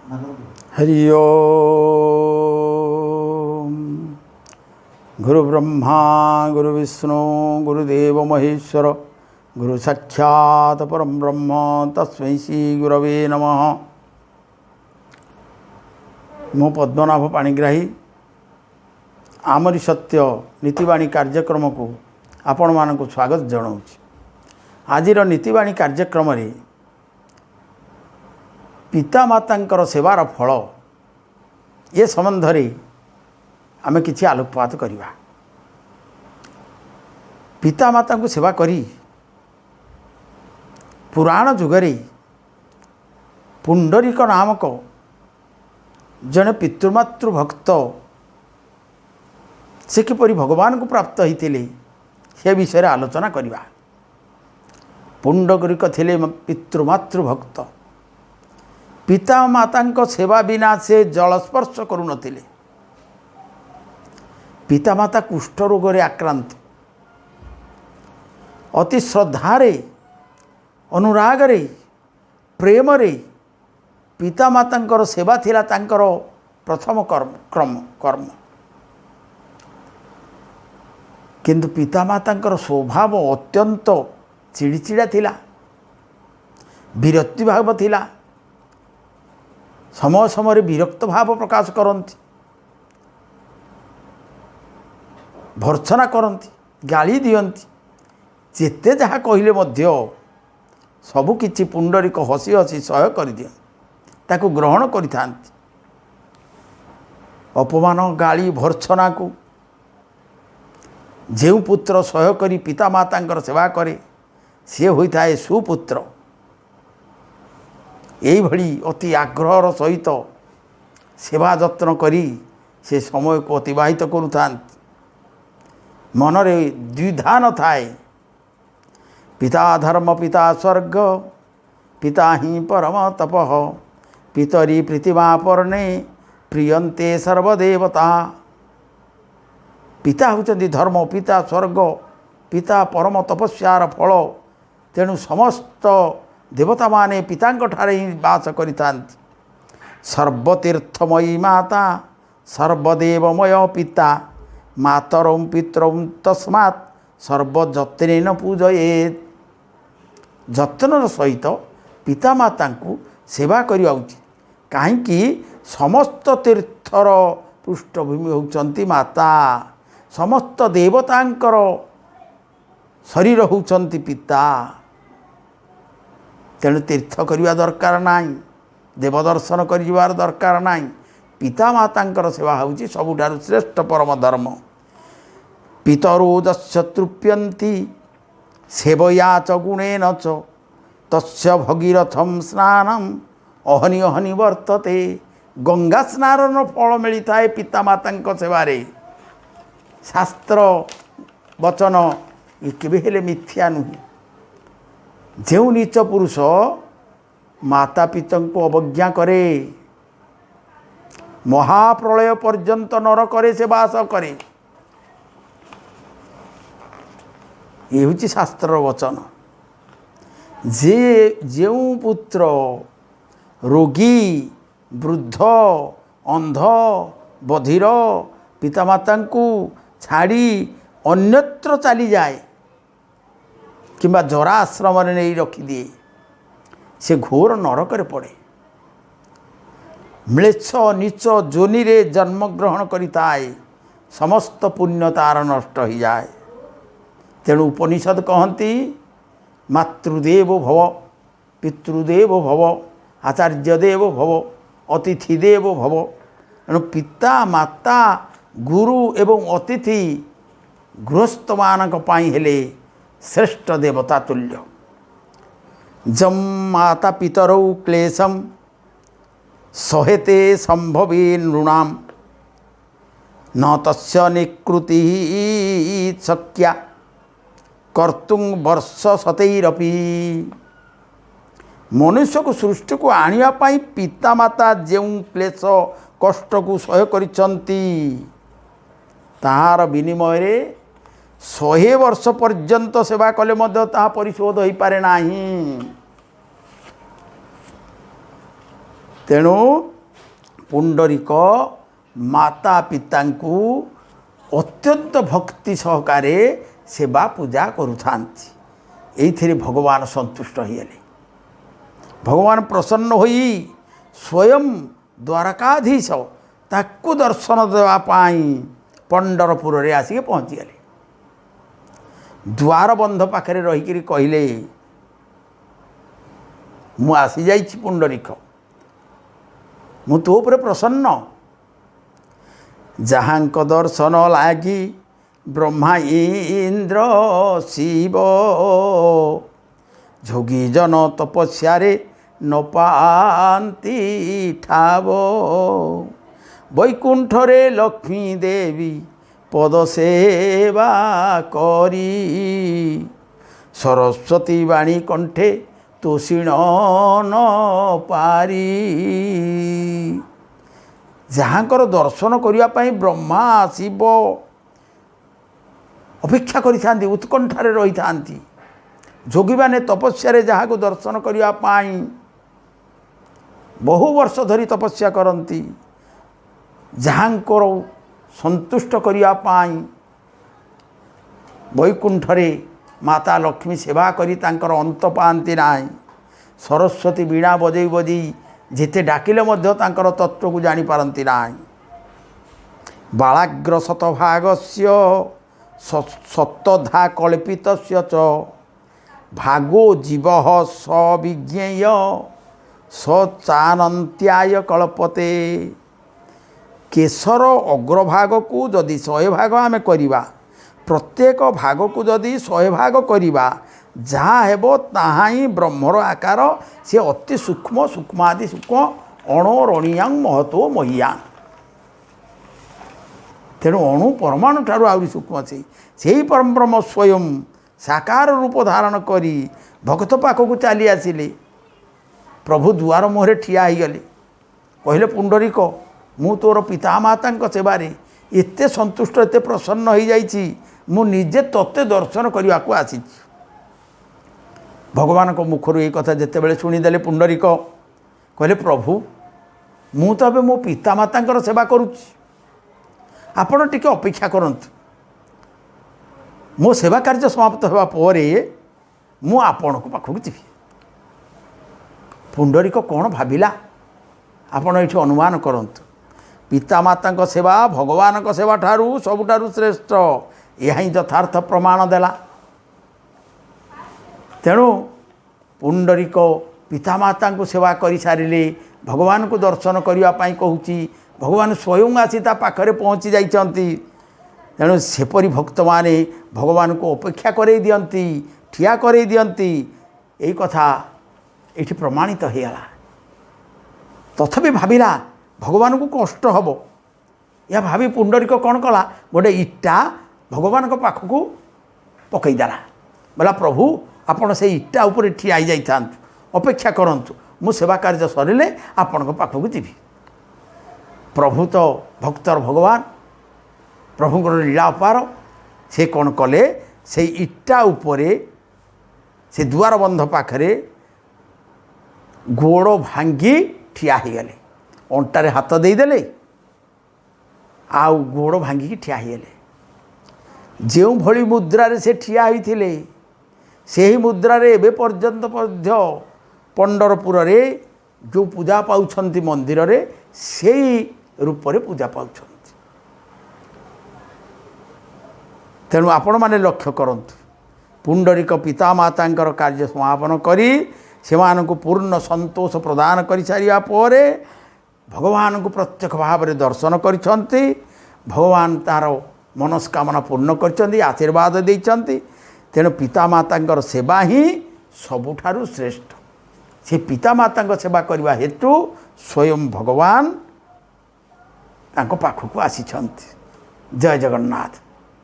हरि ओम। गुरु ब्रह्मा गुरु विष्णु गुरुदेव महेश्वर गुरु साक्षात् परम ब्रह्म तस्मै श्री गुरवे नमः। मो पद्मनाभ पाणिग्राही आमरी सत्य नीतिवाणी कार्यक्रम को आपण मानक स्वागत जनाऊँच। आजिर नीतिवाणी कार्यक्रम रे पितामातांकर सेवार फल ये संबंध रे आमे किछि आलोकपात करिबा। पितामाता को सेवा करी पुराण जुगरे पुंडरीक नामक जने पितृमातृ भक्त से किपरि भगवान को प्राप्त होइतिले से विषय आलोचना करिबा। पुंडरीक थिले पितृमातृ भक्त। पिता माता सेवा बिना से जलस्पर्श करू नथिले। पिता माता कुष्ठ रोग रे आक्रांत। अति श्रद्धारे अनुराग रे प्रेम रे पिता मातांकर सेवा थिला तांकर प्रथम कर्म। किंतु पिता मातांकर स्वभाव अत्यंत चिड़चिड़ा थिला, विरक्ति भाव थिला। समय समय विरक्त भाव प्रकाश करती, भर्त्सना करती, गाली दियंती। जेते जहाँ कहले मध्य सबुकिछि पुंडरीक हसी हसी सह्य कर दियं, ताकू ग्रहण करिथांती। अपमान गाली भर्त्सना को जेउ पुत्र सह्य करी पिता मातांकर सेवा करे सी होइथाए सुपुत्र। यही भली अति आग्रहर सहित सेवा जत्न करी से समय को अतिबाहित करुथांती। मनरे द्विधा न थाए। पिता धर्म पिता स्वर्ग पिता ही परम तपः पितरी प्रीतिमा परणे प्रियंते सर्वदेवता। पिता होचंदी धर्म, पिता स्वर्ग, पिता परम तपस्यार फल। तेणु समस्त देवता माने पितांक ठारे ही वास करिथांती। सर्वतीर्थमयी माता सर्वदेवमय पिता मातरं पितरं तस्मात् सर्वजत्नेन पूजयेत्। जत्नर सहित पिता माता को सेवा करिया उचित। काहेकि समस्त तीर्थर पृष्ठभूमि होउचंती माता। समस्त देवतांकर शरीर होउचंती पिता। तेणु तीर्थ करिवा दरकार नाही, देवदर्शन करिवार दरकार नाही। पिता मातांकर सेवा होउची सबुठारु श्रेष्ठ परम धर्म। पितरो दस्य तृप्यन्ति सेवया च गुणेन च तस्य भगीरथम स्नानम अहनि अहनि वर्तते। गंगा स्नानर फल मिलता है पिता मातांक सेवारे। शास्त्र वचन ये केबे हेले मिथ्या नुहे। जेउ नीच पुरुष माता पिता को अवज्ञा करे महाप्रलय पर्यंत नरकरे से वास करे। ये हूँ शास्त्र वचन। जे जेउ पुत्र रोगी वृद्ध अंध बधिर पितामाता को छाड़ी अन्यत्र चली जाए किंबा जरा आश्रम नहीं रखिदिए से घोर नरक पड़े। म्लेच्छ नीच जोनि रे जन्म ग्रहण करिताए समस्त पुण्य तार नष्ट हो जाए। तेणु उपनिषद कहती मातृदेव भव पितृदेव भव आचार्यदेव भव अतिथिदेव भव। तेणु पिता माता गुरु एवं अतिथि गृहस्थ मानक पाई हेले श्रेष्ठ देवता तुल्य। जम माता पितरौ क्लेशम सहेते संभवे नृणाम न तस्य निकृति शक्या कर्तुं वर्ष शतैरपि। मनुष्य को सृष्टि को आनिया पाई पिता माता जेउ क्लेश कष्ट को सह्य करिसंती ताहार विनिमय रे 100 वर्ष पर्यंत सेवा कले मध्य ता परिशोध हो पारे नाही। तेणु पुंडरीक माता पितांकु अत्यंत भक्ति सहकारे सेवा पूजा करुथांती। एइथिरे भगवान संतुष्ट होइले। भगवान प्रसन्न होई स्वयं द्वारकाधीश ताकू दर्शन देवा पाई पंडरपुर रे आसिके पहुँची गले। द्वार बंध पाखरे रहीकि कहले मु आसी जाइछि पुंडरीक, मु तो उपरे प्रसन्न। जहाँक दर्शन लागी ब्रह्मा इंद्र शिव जोगी जन तपस्या न पाती ठाव। वैकुंठ रे लक्ष्मी देवी पद सेवा करी सरस्वती वाणी कंठे तोषिण न पारी। जहाँकर दर्शन करने ब्रह्मा शिव अपेक्षा करि उत्कंठारे रही था। जोगी माने तपस्या जहाँ को दर्शन करने बहु वर्ष धरी तपस्या करती। जहाँकर संतुष्ट करने वैकुंठरे माता लक्ष्मी सेवा करी तांकर अंत पाती ना। सरस्वती वीणा बजई बजई जेते डाकिले मध्य तांकर तत्व को जानी पारती ना। बालाग्र शतभागस्य सप्तधा कल्पितस्य च भागो जीव सविज्ञेय सचानन्त्याय कल्पते। केशर अग्रभाग को जदि 100 भाग आम करवा, प्रत्येक भाग को जदि 100 भाग करवा, जहाँ हेबो ताहा ही ब्रह्मर आकार। से अति सूक्ष्म सूक्ष्मादि सूक्ष्म अणोरणीयांग महत्व महियांग। तेणु अणु परमाणु ठारू आहरी सूक्ष्म से परम ब्रह्म स्वयं साकार रूप धारण करी भक्त पाखक चली आसिले। प्रभु दुआर मुहरे ठिया ही गले। कहले पुंडरीक मु तोर पिता माता सेवारे एते संतुष्ट एते प्रसन्न हो जाइछि, मु निजे तत्ते दर्शन करने को आसी। भगवान को मुखर ये कथा जितेबाला शुणीदे पुंडरीक कहले प्रभु मु तो मो पिता माता सेवा करुच्ची, आपण टिके अपेक्षा करंतु। मो सेवा कार्य समाप्त होगा परे मु आपण को पाखक जी। पुंडरीक कौन भाविला आपण ये अनुमान करंतु। पिता माता सेवा भगवान सेवा ठारू सबुठारू श्रेष्ठ, यह ही यथार्थ प्रमाण देला। तेणु पुंडरीक पिता माता को सेवा कर सारे भगवान को दर्शन करने कहूँ। भगवान स्वयं आसी ता पाखरे पहुँची जाइछंती। तेणु सेपरी भक्त माने भगवान को अपेक्षा करे दियंती, ठिया करे दियंती। यही कथा ये प्रमाणित होगला। तथापि भाविला भगवान को कष्ट हम। या भावी पुंडरीक कौन कला गोटे इटा भगवान को पाखक पकईदेला। बोला प्रभु आपण से इटा उपर ठिया ही जाता अपेक्षा करंतु, मु सेवा कार्य सरिले आपण को पाखक जीवी। प्रभु तो भक्तर भगवान, प्रभुଙ୍କର लीला अपार। से कौन कले से इटा उपरे से दुआर बंध पाखरे गोड़ भांगी ठिया ही गले। अंटारे हाथ देदेले आउ गोड़ भांगिकी ठिया ही गले। जो भली मुद्रारे से ठिया होइथिले से मुद्रारे एबे पर्यंत मध्य पंडरपुर रे जो पूजा पाउछंती मंदिर रे से रूपरे पूजा पाउछंती। तेणु आपण माने लक्ष्य करंतु। पुंडरीक पिता मातांकर कार्य समापन करी सेमानंकु पूर्ण संतोष प्रदान करि सारिया परे भगवान को प्रत्यक्ष भाव में दर्शन करिसंती। भगवान तार मनस्कामना पूर्ण करिसंती, आशीर्वाद देइसंती। तेणु पिता मातांकर सेवा ही सबुठारु श्रेष्ठ। से पिता माता सेवा करने हेतु स्वयं भगवान तांको पाखकु आसिछंती। जय जगन्नाथ।